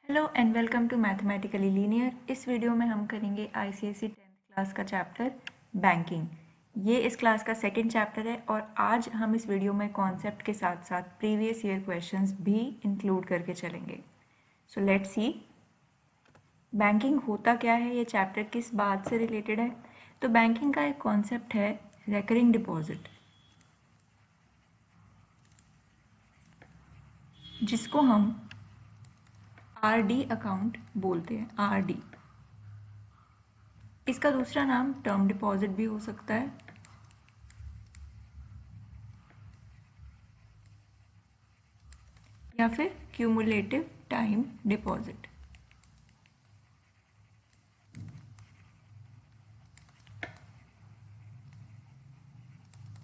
Hello and welcome to mathematically linear. इस video में हम करेंगे आईसीएसई 10th क्लास का चैप्टर बैंकिंग। ये इस क्लास का सेकंड चैप्टर है और आज हम इस वीडियो में कॉन्सेप्ट के साथ साथ प्रीवियस ईयर क्वेश्चंस भी इंक्लूड करके चलेंगे। सो लेट्स सी बैंकिंग होता क्या है, ये चैप्टर किस बात से रिलेटेड है। तो बैंकिंग का एक कॉन्सेप्ट है रेकरिंग डिपॉजिट, जिसको हम आरडी अकाउंट बोलते हैं। आरडी, इसका दूसरा नाम टर्म डिपॉजिट भी हो सकता है या फिर क्यूमुलेटिव टाइम डिपॉजिट।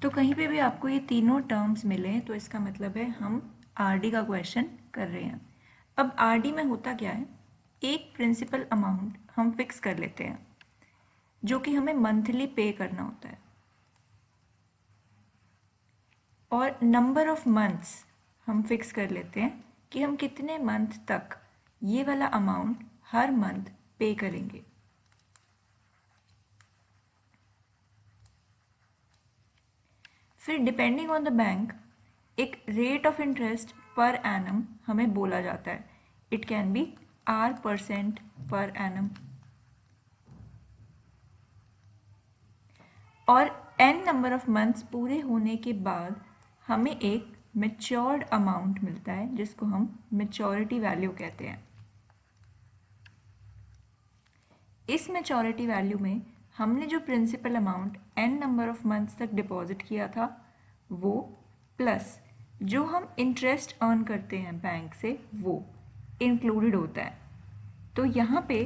तो कहीं पे भी आपको ये तीनों टर्म्स मिले तो इसका मतलब है हम आरडी का क्वेश्चन कर रहे हैं। अब आरडी में होता क्या है, एक प्रिंसिपल अमाउंट हम फिक्स कर लेते हैं जो कि हमें मंथली पे करना होता है, और नंबर ऑफ मंथ्स हम फिक्स कर लेते हैं कि हम कितने मंथ तक ये वाला अमाउंट हर मंथ पे करेंगे। फिर डिपेंडिंग ऑन द बैंक एक rate of interest per annum हमें बोला जाता है। It can be R% per annum, और n नंबर ऑफ मंथ्स पूरे होने के बाद हमें एक मेच्योर्ड अमाउंट मिलता है जिसको हम मेच्योरिटी वैल्यू कहते हैं। इस मेच्योरिटी वैल्यू में हमने जो principal amount n number of months तक डिपॉजिट किया था वो प्लस जो हम इंटरेस्ट अर्न करते हैं बैंक से वो इंक्लूडेड होता है। तो यहाँ पे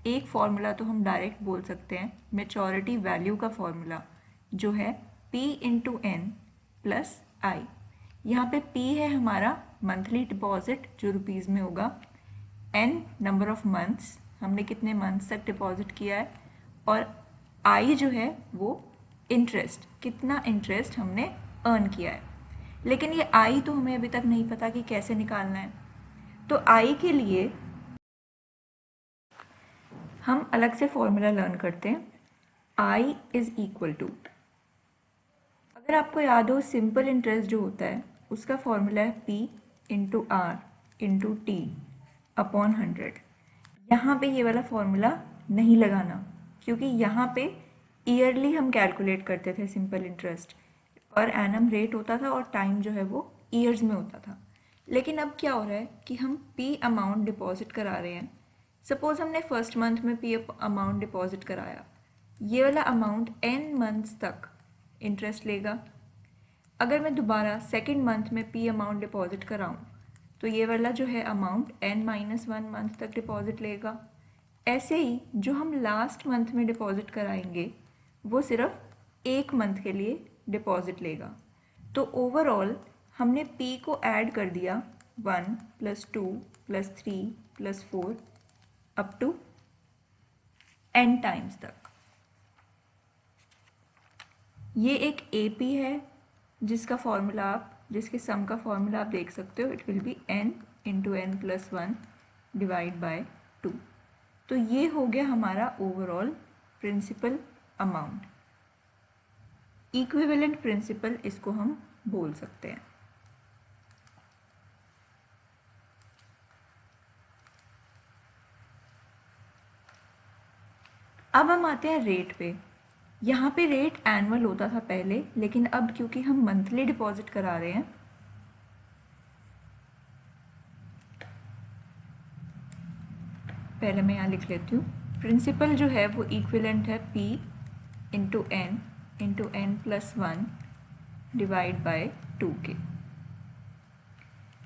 एक फॉर्मूला तो हम डायरेक्ट बोल सकते हैं मेच्योरिटी वैल्यू का फॉर्मूला, जो है P इंटू एन प्लस आई। यहाँ पे P है हमारा मंथली डिपॉजिट जो रुपीज़ में होगा, n नंबर ऑफ मंथ्स हमने कितने मंथ्स तक डिपॉजिट किया है, और I जो है वो इंटरेस्ट, कितना इंटरेस्ट हमने अर्न किया है। लेकिन ये I तो हमें अभी तक नहीं पता कि कैसे निकालना है। तो I के लिए हम अलग से फॉर्मूला लर्न करते हैं। I इज इक्वल टू, अगर आपको याद हो सिंपल इंटरेस्ट जो होता है उसका फॉर्मूला है P into R into T upon 100। यहाँ पे ये वाला फॉर्मूला नहीं लगाना, क्योंकि यहाँ पे ईयरली हम कैलकुलेट करते थे simple interest, per annum rate होता था और टाइम जो है वो ईयर्स में होता था। लेकिन अब क्या हो रहा है कि हम P अमाउंट डिपॉजिट करा रहे हैं। सपोज हमने फर्स्ट मंथ में P अमाउंट डिपॉजिट कराया, ये वाला अमाउंट n मंथ्स तक इंटरेस्ट लेगा। अगर मैं दोबारा सेकेंड मंथ में P अमाउंट डिपॉजिट कराऊँ तो ये वाला जो है अमाउंट n-1 मंथ तक डिपॉजिट लेगा। ऐसे ही जो हम लास्ट मंथ में डिपॉजिट कराएंगे वो सिर्फ एक मंथ के लिए डिपॉजिट लेगा। तो ओवरऑल हमने P को ऐड कर दिया 1 + 2 + 3 + 4 अप टू n टाइम्स तक। ये एक AP है जिसका फॉर्मूला आप, जिसके सम का फॉर्मूला आप देख सकते हो, it will be n into n plus 1 divide by 2। तो ये हो गया हमारा overall principal amount. Equivalent principal इसको हम बोल सकते हैं। अब हम आते हैं रेट पे। यहाँ पे रेट एनुअल होता था पहले, लेकिन अब क्योंकि हम मंथली डिपॉजिट करा रहे हैं पहले मैं यहाँ लिख लेती हूँ। प्रिंसिपल जो है वो इक्विवेलेंट है P into n plus 1 divide by 2 के।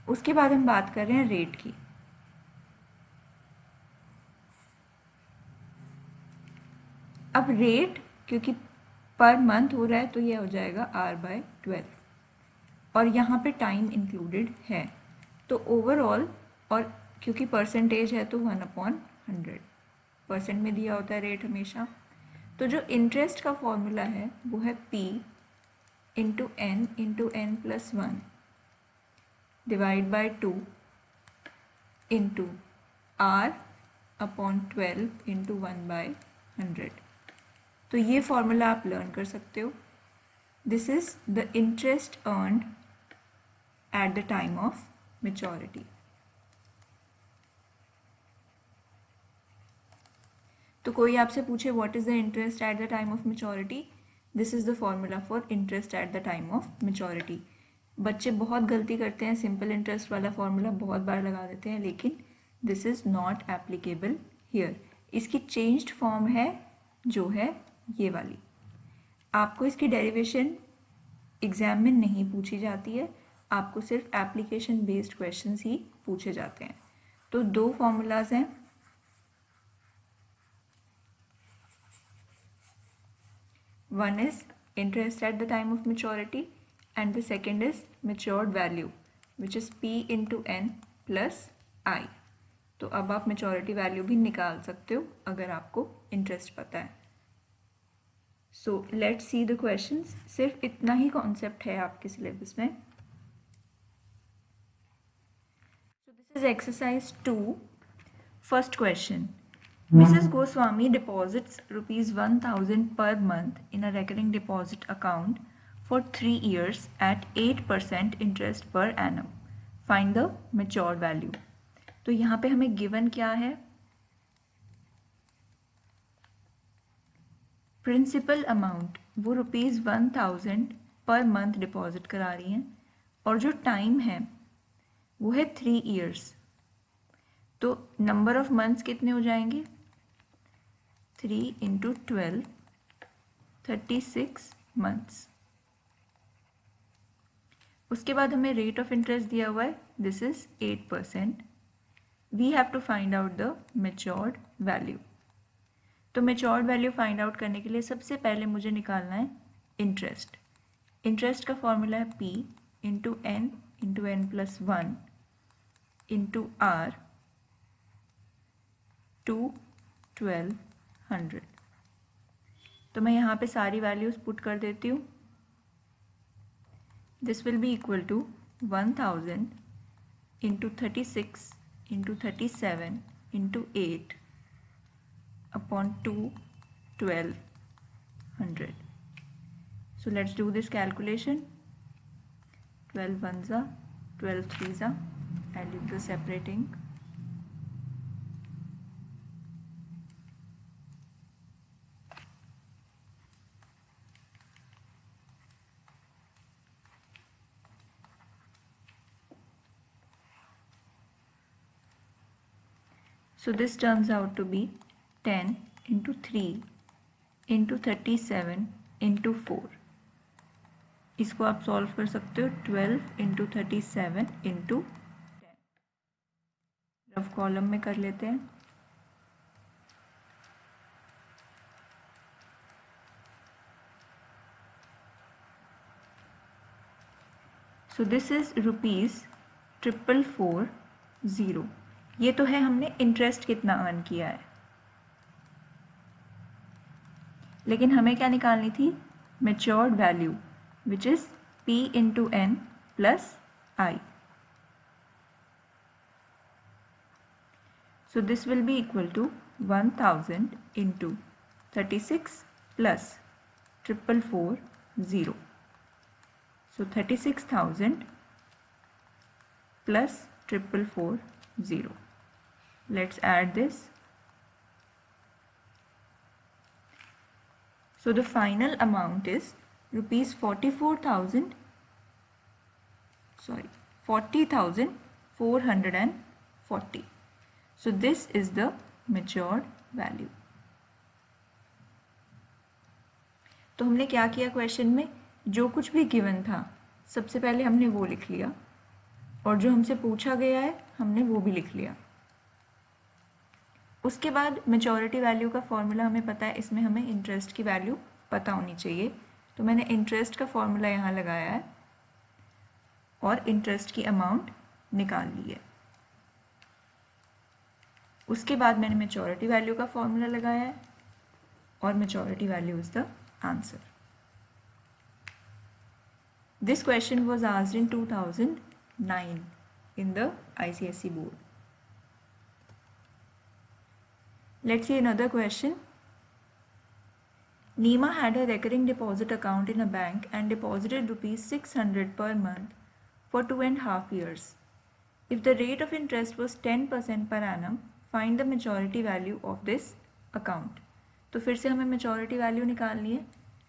उसके बाद हम बात कर रहे हैं रेट की। अब रेट क्योंकि पर मंथ हो रहा है तो ये हो जाएगा R/12, और यहाँ पे टाइम इंक्लूडेड है तो ओवरऑल, और क्योंकि परसेंटेज है तो 1/100 परसेंट में दिया होता है रेट हमेशा। तो जो इंटरेस्ट का फॉर्मूला है वो है P into n plus 1 divide by 2 into R upon 12 into 1/100। तो ये फॉर्मूला आप लर्न कर सकते हो। This is the interest earned at the time of maturity. तो कोई आपसे पूछे what is the interest at the time of maturity, this is the formula for interest at the time of maturity. बच्चे बहुत गलती करते हैं, सिंपल इंटरेस्ट वाला फॉर्मूला बहुत बार लगा देते हैं, लेकिन this is not applicable here. इसकी चेंज्ड फॉर्म है जो है ये वाली। आपको इसकी डेरिवेशन एग्जाम में नहीं पूछी जाती है, आपको सिर्फ एप्लीकेशन बेस्ड क्वेश्चंस ही पूछे जाते हैं। तो दो फॉर्मूलाज हैं, one is interest at the time of maturity and the second is matured value which is P into N plus I। तो अब आप maturity value भी निकाल सकते हो अगर आपको interest पता है। So let's see the questions। सिर्फ इतना ही concept है आपके syllabus में। So this is exercise 2, first question। Mrs. Goswami deposits ₹1,000 per month in a recurring deposit account for 3 years at 8% interest per annum. Find the matured value। तो यहाँ पे हमें given क्या है, प्रिंसिपल अमाउंट वो ₹1,000 पर मंथ डिपॉजिट करा रही हैं और जो टाइम है वो है 3 years। तो नंबर ऑफ मंथ्स कितने हो जाएंगे, 3 × 12 36 मंथ्स। उसके बाद हमें रेट ऑफ इंटरेस्ट दिया हुआ है, this is 8%। We have to find out the matured value. तो मैच्योर्ड वैल्यू फाइंड आउट करने के लिए सबसे पहले मुझे निकालना है इंटरेस्ट। इंटरेस्ट का फॉर्मूला है P into n plus 1 into R to 1200। तो मैं यहाँ पे सारी वैल्यूज पुट कर देती हूँ। This will be equal to 1000 into 36 into 37 into 8 upon 1200। So let's do this calculation। 12 1s are 12 3s are, I leave the separating। So this turns out to be 10 into 3 into 37 into 4। इसको आप solve कर सकते हो 12 into 37 into 10। Rough column में कर लेते हैं। सो this is ₹44440। ये तो है हमने इंटरेस्ट कितना अर्न किया है, लेकिन हमें क्या निकालनी थी, matured value which is P into N plus I। So this will be equal to 1000 into 36 plus 4440। So 36,000 plus 4440। Let's add this। So the final amount is ₹40,440। So this is the matured value। तो हमने क्या किया, question में जो कुछ भी given था सबसे पहले हमने वो लिख लिया और जो हमसे पूछा गया है हमने वो भी लिख लिया। उसके बाद मैच्योरिटी वैल्यू का फॉर्मूला हमें पता है, इसमें हमें इंटरेस्ट की वैल्यू पता होनी चाहिए। तो मैंने इंटरेस्ट का फॉर्मूला यहाँ लगाया है और इंटरेस्ट की अमाउंट निकाल ली है। उसके बाद मैंने मैच्योरिटी वैल्यू का फॉर्मूला लगाया है और maturity value is the answer. This question was asked in 2009 in the ICSE board। Let's see another question. Neema had a recurring deposit account in a bank and deposited rupees 600 per month for 2.5 years. If the rate of interest was 10% per annum, find the maturity value of this account. तो फिर से हमें maturity value निकालनी है.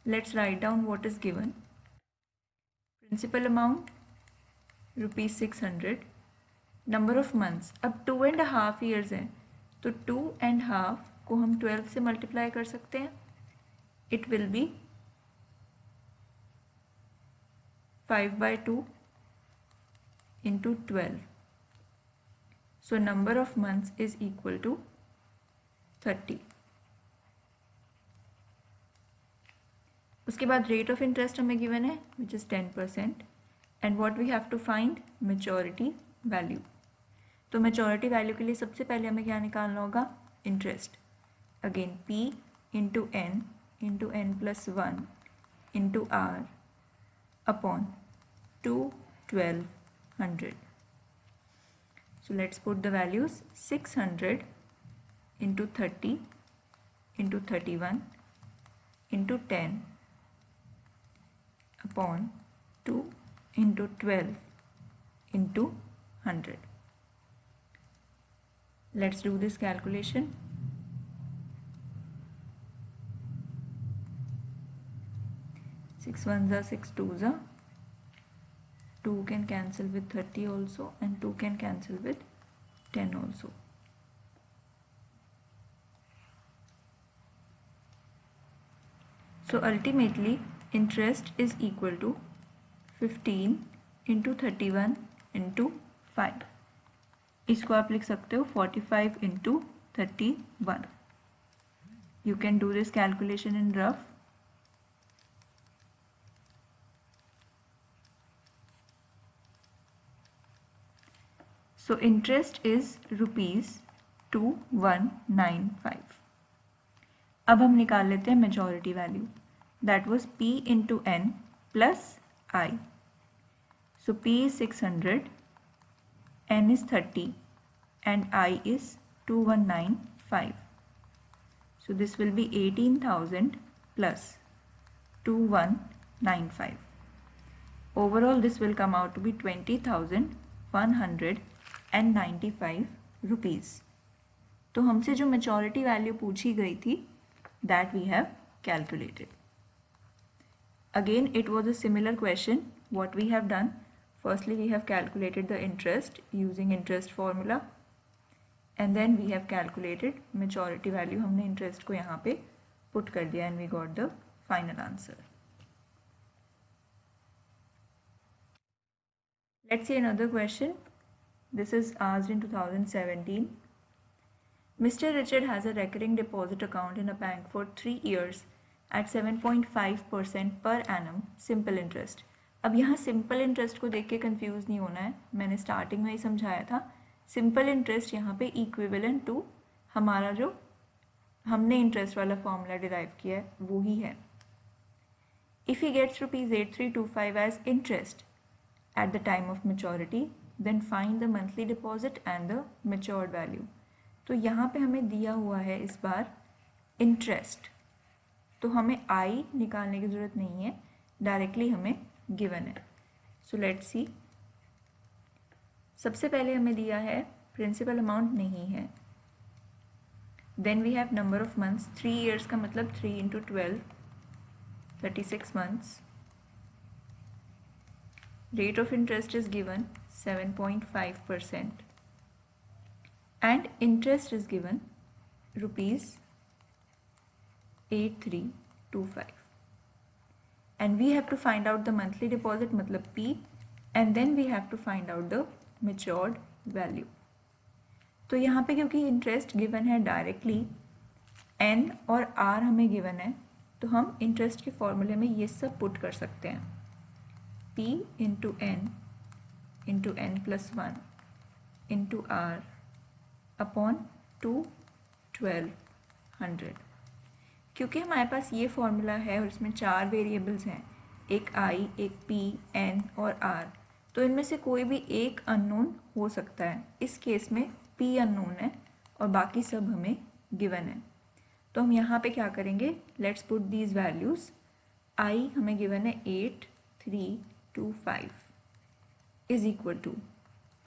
Let's write down what is given. Principal amount rupees 600. Number of months, अब 2.5 years है तो 2.5 को हम 12 से मल्टीप्लाई कर सकते हैं. It will be 5/2 into 12. So number of months is equal to 30. उसके बाद rate of interest हमें given है which is 10% and what we have to find maturity value. तो maturity value के लिए सबसे पहले हमें क्या निकालना होगा? Interest. Again P into n plus 1 into r upon 1200. So let's put the values. 600 into 30 into 31 into 10 upon 2 into 12 into 100. Let's do this calculation. 6 ones are 6 twos are 2 can cancel with 30 also and 2 can cancel with 10 also. So ultimately interest is equal to 15 into 31 into 5. इसको आप लिख सकते हो 45 into 31. You can do this calculation in rough. So interest is rupees 2195. अब हम निकाल लेते हैं majority value. That was P into N plus I. So P is 600, N is 30 and I is 2195. So this will be 18,000 plus 2195. Overall this will come out to be 20,195 rupees. तो हमसे जो majority value पूछी गई थी that we have calculated. Again it was a similar question. What we have done, firstly we have calculated the interest using interest formula and then we have calculated maturity value. हमने interest को यहाँ पे put कर दिया and we got the final answer. Let's see another question. This is asked in 2017. Mr. Richard has a recurring deposit account in a bank for 3 years at 7.5% per annum simple interest. अब यहाँ simple interest को देख के confuse नहीं होना है. मैंने starting में ही समझाया था. Simple interest यहाँ पे equivalent to हमारा जो हमने interest वाला formula derive किया है वो ही है. If he gets rupees 8325 as interest at the time of maturity, then find the monthly deposit and the matured value. तो यहाँ पे हमें दिया हुआ है इस बार interest, तो हमें I निकालने की ज़रूरत नहीं है, डायरेक्टली हमें given है. So let's see. सबसे पहले हमें दिया है प्रिंसिपल अमाउंट नहीं है. Then we have number of months. 3 years का मतलब 3 into 12, 36 months. Rate of interest is given 7.5% and interest is given rupees 8325 and we have to find out the monthly deposit मतलब P and then we have to find out the matured value. तो यहाँ पे क्योंकि interest given है directly N और R हमें given है तो हम interest के फॉर्मूले में ये सब पुट कर सकते हैं. P into n plus 1 into R upon 1200. क्योंकि हमारे पास ये फॉर्मूला है और इसमें 4 वेरिएबल्स हैं, एक I, एक P, N और R, तो इनमें से कोई भी एक अननोन हो सकता है. इस केस में P अननोन है और बाकी सब हमें गिवन है। तो हम यहाँ पे क्या करेंगे, let's put these values. I हमें गिवन है 8, 3, 2, 5 is equal to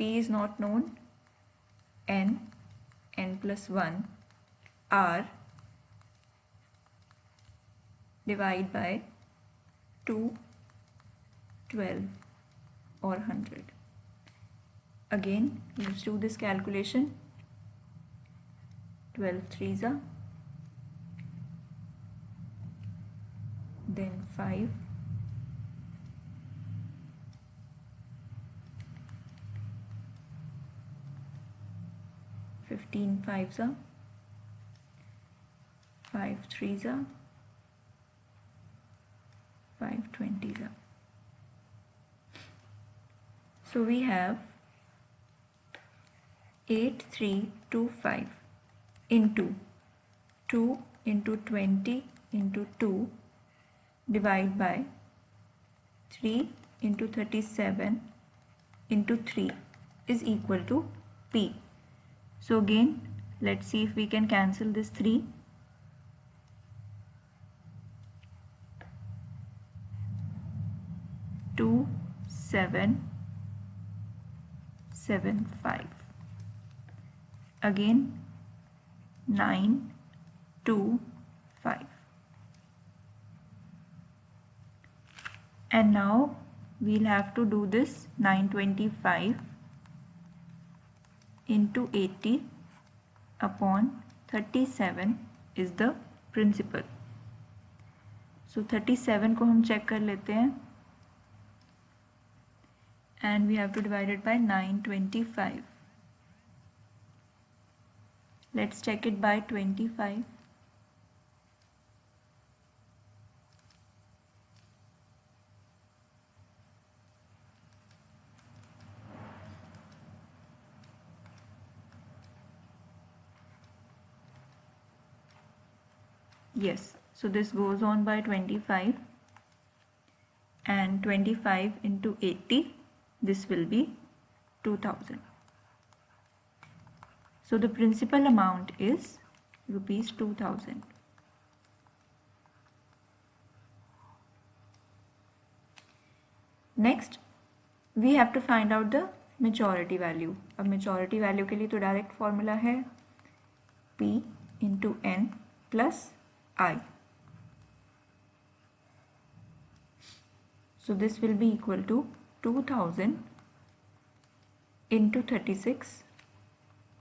P is not known, n plus 1 R divide by 2, 12 or 100. Again, let's do this calculation. 12 threes are, then 5, 15 fives are, 5 threes are, 5 20s are. So we have 8325 into 2 into 20 into 2 divide by 3 into 37 into 3 is equal to P. So again, let's see if we can cancel this 3. 2, 7, 7, 5. Again 9, 2, 5. And now we'll have to do this 925 into 80 upon 37 is the principal. So 37 को हम check कर लेते हैं, and we have to divide it by 925. Let's check it by 25. Yes, so this goes on by 25, and 25 into 80, this will be 2000. So the principal amount is rupees 2000. Next, we have to find out the maturity value. अब maturity value के लिए तो direct formula है P into N plus I. So this will be equal to 2000 into 36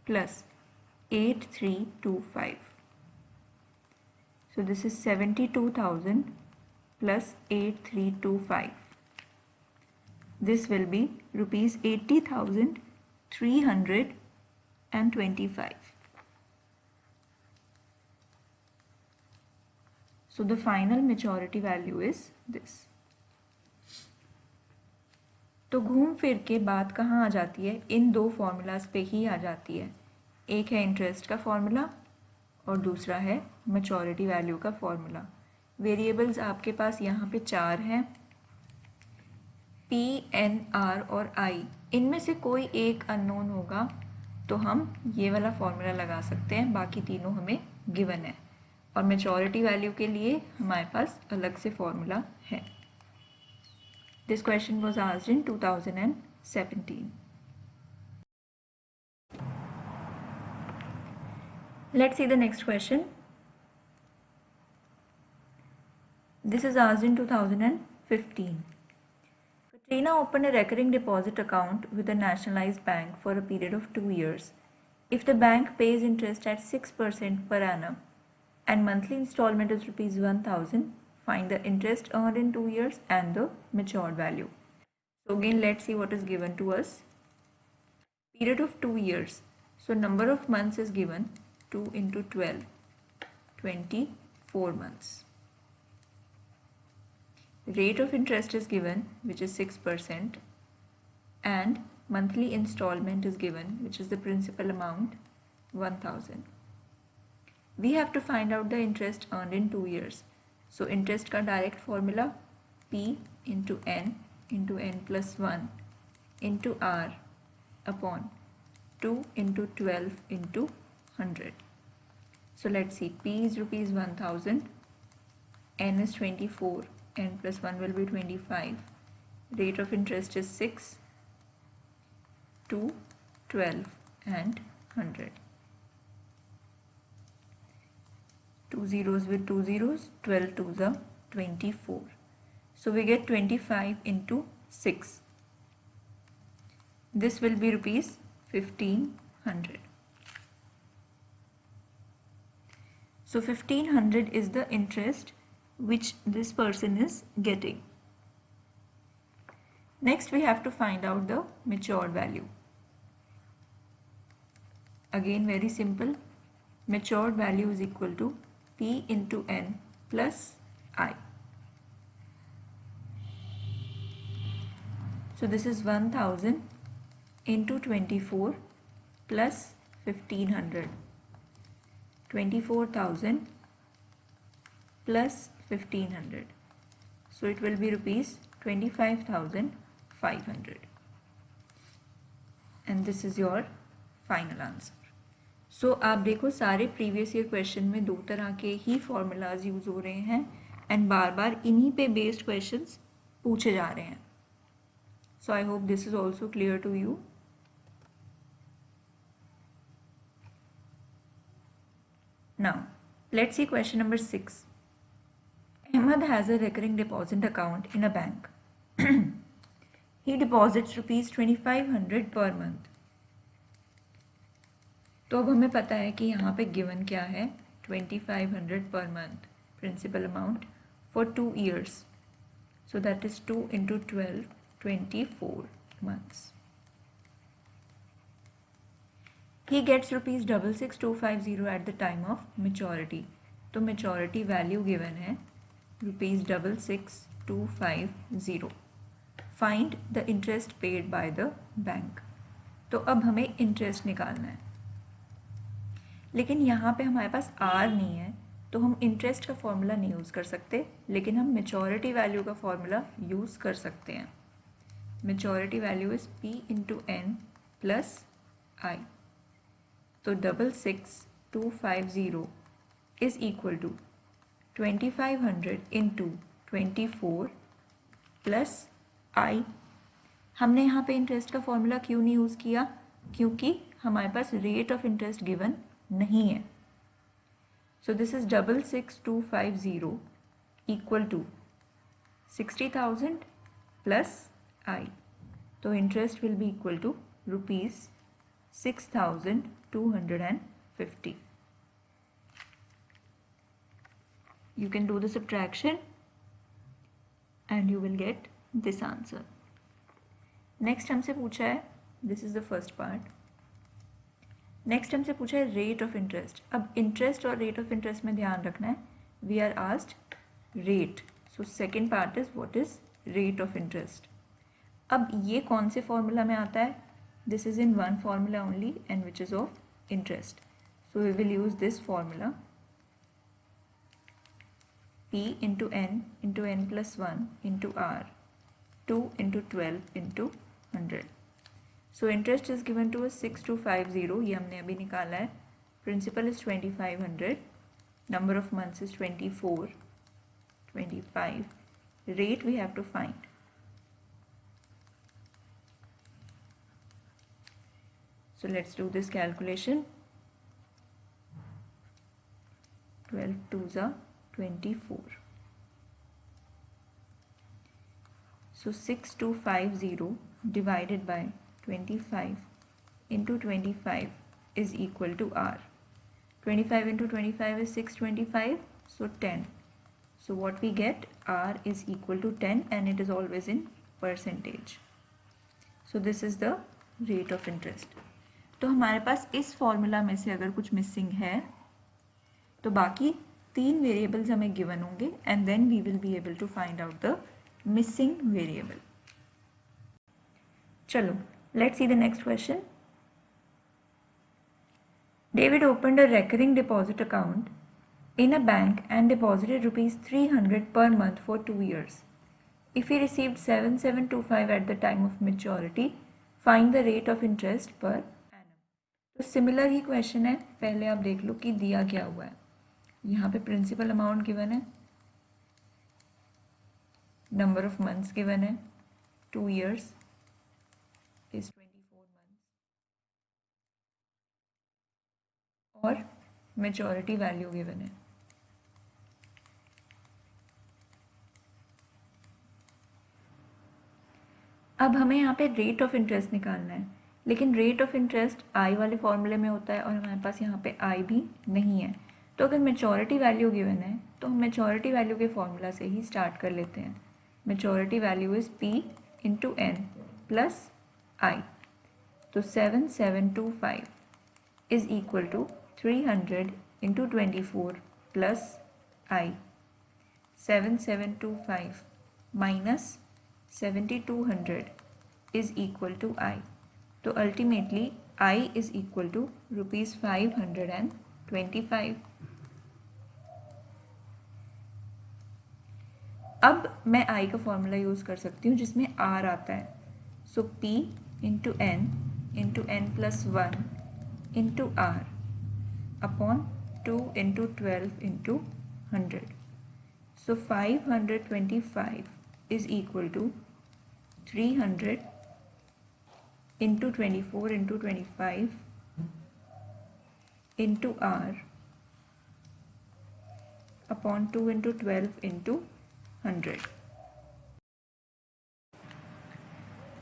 plus 8325. So this is 72,000 plus 8325. This will be rupees 80,325. So the final maturity value is this. तो घूम फिर के बात कहाँ आ जाती है, इन दो फॉर्मूलाज पे ही आ जाती है। एक है इंटरेस्ट का फॉर्मूला और दूसरा है मैच्योरिटी वैल्यू का फॉर्मूला। वेरिएबल्स आपके पास यहाँ पे 4 हैं, P, N, R और I। इनमें से कोई एक अननोन होगा तो हम ये वाला फॉर्मूला लगा सकते हैं, बाकी तीनों हमें गिवन है। और मैच्योरिटी वैल्यू के लिए हमारे पास अलग से फॉर्मूला है। This question was asked in 2017. Let's see the next question. This is asked in 2015. Katrina opened a recurring deposit account with a nationalized bank for a period of 2 years. If the bank pays interest at 6% per annum and monthly installment is rupees 1000, find the interest earned in 2 years and the matured value. So again, let's see what is given to us. Period of 2 years. So number of months is given, 2 into 12, 24 months. Rate of interest is given, which is 6%, and monthly installment is given, which is the principal amount, 1000. We have to find out the interest earned in 2 years. So interest का direct formula P into N plus 1 into R upon 2 into 12 into 100. So let's see, P is rupees 1000, N is 24, N plus 1 will be 25. Rate of interest is 6, 2, 12 and 100. 2 zeros with 2 zeros, 12 twos are 24. So we get 25 into 6. This will be rupees 1500. So 1500 is the interest which this person is getting. Next we have to find out the matured value. Again very simple. Matured value is equal to P into N plus I. So this is 1000 into 24 plus 1500. 24,000 plus 1500. So it will be rupees 25,500. And this is your final answer. So आप देखो सारे previous year question में दो तरह के ही formulas use हो रहे हैं एंड बार बार इन्हीं पे बेस्ड क्वेश्चंस पूछे जा रहे हैं. So I hope this is also clear to you. Now, let's see question number 6. Ahmad has a recurring deposit account in a bank. He deposits rupees 2500 per month. तो अब हमें पता है कि यहाँ पे गिवन क्या है 2500 per month principal amount for 2 years. So that is 2 into 12, 24 months. He gets rupees 66250 at the time of maturity. तो maturity value given है rupees 66250. Find the interest paid by the bank. तो अब हमें interest निकालना है, लेकिन यहाँ पे हमारे पास R नहीं है तो हम interest का फॉर्मूला नहीं यूज़ कर सकते, लेकिन हम maturity value का फॉर्मूला यूज़ कर सकते हैं. Maturity value is P into N plus I. तो 66250 is equal to 2500 into 24 plus I. हमने यहाँ पे इंटरेस्ट का फॉर्मूला क्यों नहीं यूज़ किया? क्योंकि हमारे पास रेट ऑफ इंटरेस्ट गिवन नहीं है. So this is 66250 equal to 60,000 plus I. तो interest will be equal to rupees 6,250. You can do the subtraction and you will get this answer. Next हमसे पूछा है, this is the first part. Next हमसे पूछा है rate of interest. अब interest और rate of interest में ध्यान रखना है. We are asked rate. So second part is what is rate of interest. अब ये कौन से फॉर्मूला में आता है? This is in one formula only and which is of interest. So we will use this formula. P into N plus 1 into R. 2 into 12 into 100. So interest is given to us 6250. ये हमने अभी निकाला है. Principal is 2500. Number of months is 24. 25. Rate we have to find. So let's do this calculation. 12 twos are 24. So 6250 divided by 25 into 25 is equal to R. 25 into 25 is 625, so 10. So what we get, R is equal to 10 and it is always in percentage. So this is the rate of interest. तो हमारे पास इस formula में से अगर कुछ missing है तो बाकी 3 वेरिएबल्स हमें गिवन होंगे and then we will be able to find out the missing variable. चलो let's see the next question. David opened a recurring deposit account in a bank and deposited rupees 300 per month for 2 years. If he received 7725 at the time of maturity, find the rate of interest per annum. तो similar ही question है, पहले आप देख लो कि दिया क्या हुआ है। यहाँ पे प्रिंसिपल अमाउंट गिवन है, नंबर ऑफ मंथ्स गिवन है, 2 years is 24 months, और मेच्योरिटी वैल्यू गिवन है। अब हमें यहाँ पे रेट ऑफ इंटरेस्ट निकालना है, लेकिन रेट ऑफ इंटरेस्ट आई वाले फॉर्मूले में होता है और हमारे पास यहाँ पे आई भी नहीं है। तो अगर मेच्योरिटी वैल्यू गिवन है तो हम मेच्योरिटी वैल्यू के फॉर्मूला से ही स्टार्ट कर लेते हैं। Maturity value is P into N plus I. तो 7725 is equal to 300 into 24 plus I. 7725 minus 7200 is equal to I. तो ultimately I is equal to ₹525। अब मैं I का फॉर्मूला यूज़ कर सकती हूँ जिसमें R आता है। सो P into n plus 1 into R upon 2 into 12 into 100। So 525 is equal to 300 into 24 into 25 into R upon 2 into 12 into 100.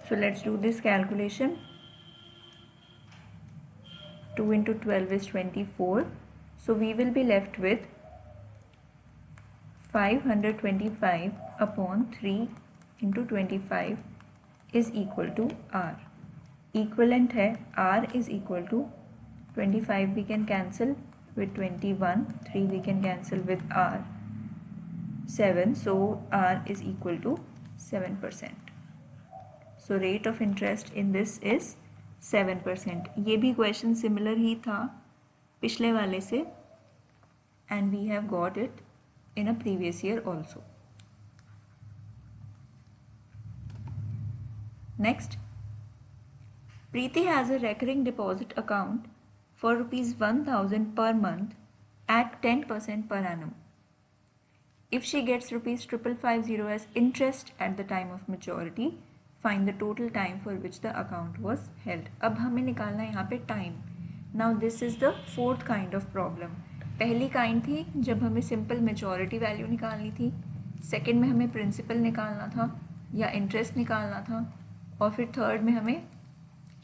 So let's do this calculation. 2 into 12 is 24. So we will be left with 525 upon 3 into 25 is equal to R. Equivalent है R is equal to 25 we can cancel with 21, 3 we can cancel with R, 7, so R is equal to 7%. So rate of interest in this is 7%. ये भी question similar ही था पिछले वाले से, and we have got it in a previous year also. Next, Preeti has a recurring deposit account for ₹1,000 per month at 10% per annum. If she gets ₹550 as interest at the time of maturity, find the total time for which the account was held. अब हमें निकालना है यहाँ पे time. Now this is the fourth kind of problem. पहली kind थी जब हमें simple maturity value निकालनी थी, second में हमें principal निकालना था या interest निकालना था, और फिर third में हमें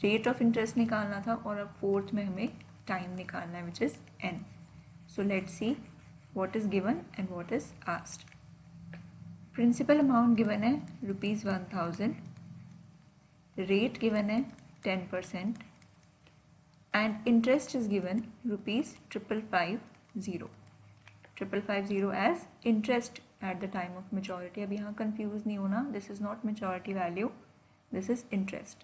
rate of interest निकालना था, और अब fourth में हमें time निकालना है which is n. So let's see what is given and what is asked. Principal amount given है ₹1000, rate given है 10% and interest is given ₹550, 550 as interest at the time of maturity. अब यहाँ confuse नहीं होना, this is not maturity value, this is interest.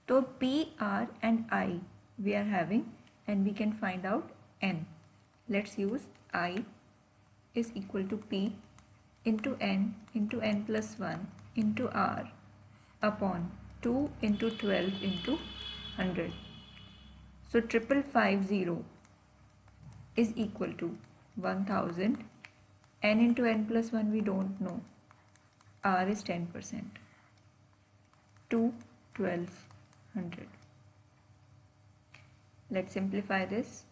तो P, R and I we are having and we can find out n. Let's use I is equal to P into n plus 1 into R upon 2 into 12 into 100. So 550 is equal to 1000. N into n plus 1 we don't know. R is 10%. 2, 12, 100. Let's simplify this.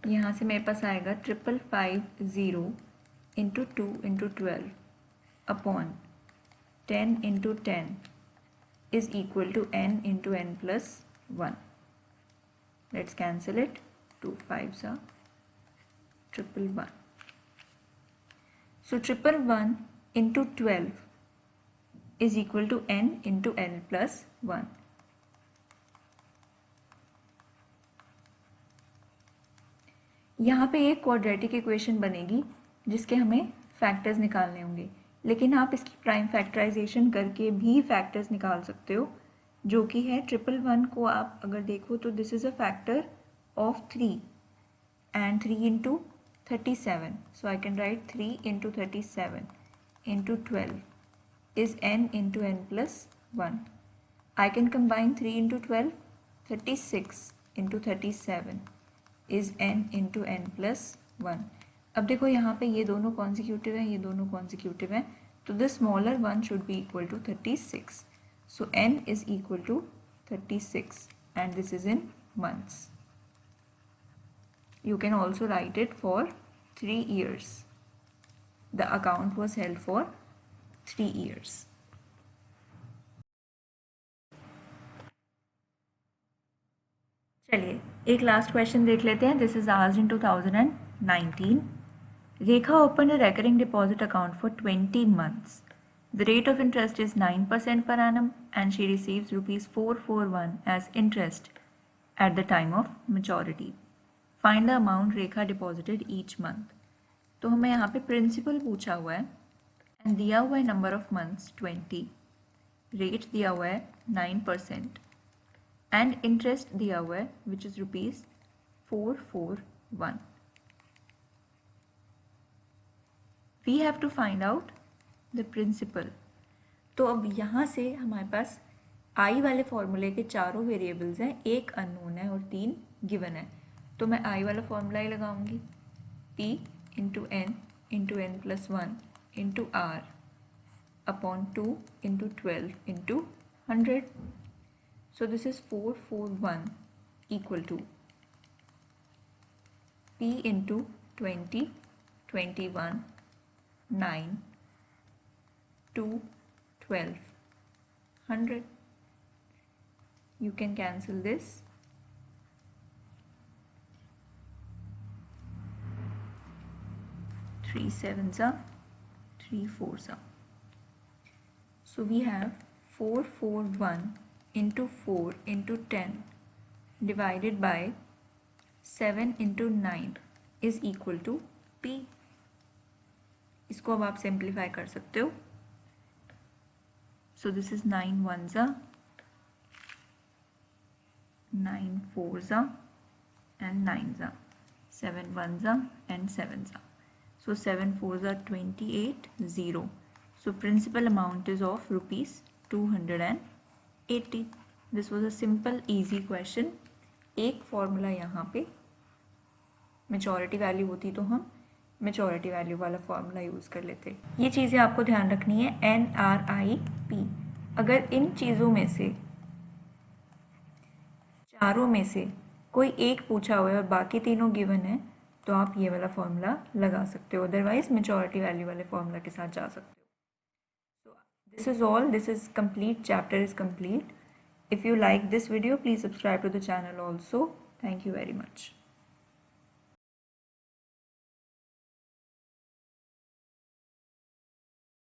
यहाँ से मेरे पास आएगा 550 into 2 into 12 upon 10 into 10 is equal to n into n plus 1. Let's cancel it. 2 5s are 111. So 111 into 12 is equal to n into n plus 1. यहाँ पे एक quadratic equation बनेगी जिसके हमें फैक्टर्स निकालने होंगे, लेकिन आप इसकी प्राइम फैक्टराइजेशन करके भी फैक्टर्स निकाल सकते हो, जो कि है 111 को आप अगर देखो तो this is a factor of 3 and 3 into 37. So I can write 3 into 37 into 12 is n into n plus 1. I can combine 3 into 12, 36 into 37 is n into n plus 1. अब देखो यहाँ पे ये दोनों कॉन्जिक्यूटिव हैं, ये दोनों कॉन्जिक्यूटिव हैं, तो the smaller one should be equal to 36. So n is equal to 36 and this is in months. You can also write it for 3 years. The account was held for 3 years. चलिए एक last question देख लेते हैं. This is asked in 2019. Rekha opened a recurring deposit account for 20 months. The rate of interest is 9% per annum and she receives rupees 441 as interest at the time of maturity. Find the amount Rekha deposited each month. तो हमें यहाँ पे principal पूछा हुआ है and दिया हुआ है नंबर ऑफ मंथ्स 20, रेट दिया हुआ है 9% एंड इंटरेस्ट दिया हुआ है which is rupees 441. We have to find out the principal. तो अब यहाँ से हमारे पास आई वाले फॉर्मूले के चारों वेरिएबल्स हैं, एक अननोन है और 3 गिवन है. तो मैं आई वाला फॉर्मूला ही लगाऊंगी, p into n plus 1 into r upon 2 into 12 into 100. So this is 441 equal to p into 20, 21, 9, 2, 12, 100. You can cancel this. 3 sevens are 3 fours are. So we have 441 into 4 into 10 divided by 7 into 9 is equal to p. इसको अब आप simplify कर सकते हो. So this is 9 ones are 9 fours are and 9s are 7 ones are and 7s are. So 7 fours are 28 0. So principal amount is of rupees 280. This was a simple easy question. एक formula यहाँ पे maturity value होती तो हम maturity value वाला formula use कर लेते. ये चीज़ें आपको ध्यान रखनी है, NRIP. अगर इन चीज़ों में से चारों में से कोई एक पूछा हुआ है और बाकी तीनों गिवन है तो आप ये वाला फॉर्मूला लगा सकते हो, अदरवाइज मेचोरिटी वैल्यू वाले फॉर्मूला के साथ जा सकते हो. So this is all. This is complete. Chapter is complete. If you like this video, please subscribe to the channel also. Thank you very much.